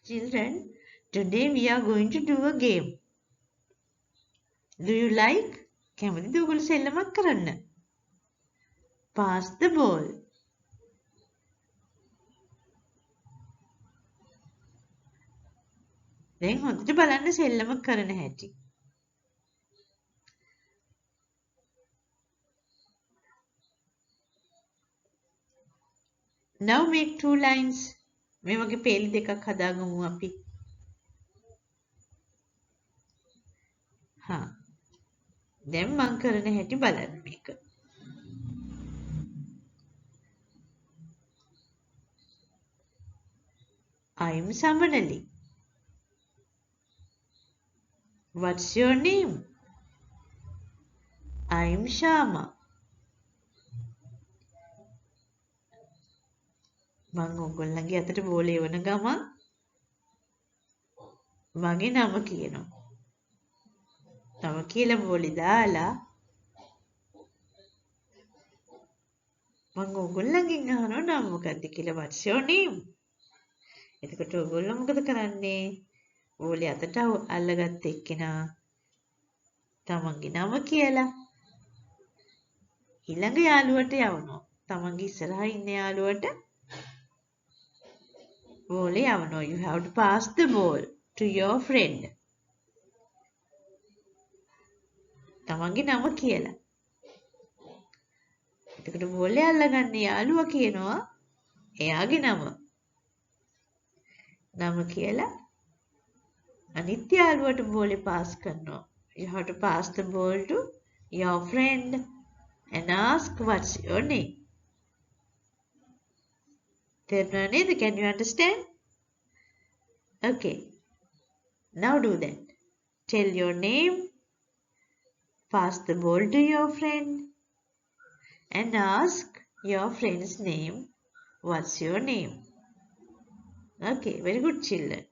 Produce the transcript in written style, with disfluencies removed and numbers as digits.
Children, today we are going to do a game. Do you like? කැමතිද ඔයගොල්ලෝ සෙල්ලමක් කරන්න? Pass the ball. දැන් හොඳට බලන්න සෙල්ලම කරන හැටි. Now make two lines. මේ වගේ පේලි දෙකක් හදාගමු අපි. දැන් මං කරන හැටි බලන්න මේක. I'm Samanali. What's your name? I'm Shama. මං ඔයගොල්ලන්ගේ අතට බෝලේ වන ගමන් මගේ නම කියනවා. නම කියලා බෝලේ දාලා මං ඔයගොල්ලන්ගෙන් අහනවා නම මොකක්ද කියලා. What's your name? එතකොට ඔයගොල්ලෝ මොකද කරන්නේ? බෝලේ අතට අල්ලගත්ත එක්කෙනා තමන්ගේ නම කියලා ඊළඟ යාළුවට යවනවා. තමන්ගේ ඉස්සරහා ඉන්න යාළුවට බෝලේ යවනවා. You have to pass the ball to your friend. තමන්ගේ නම කියලා. එතකොට බෝලේ අල්ලගන්න යාළුවා කියනවා එයාගේ නම. නම කියලා අනිත් යාළුවට බෝලේ පාස් කරනවා. You have to pass the ball to your friend and ask what's your name. තේරුණා නේද? Can you understand? Okay. Now do that. Tell your name. Pass the ball to your friend and ask your friend's name. What's your name? Okay, very good children.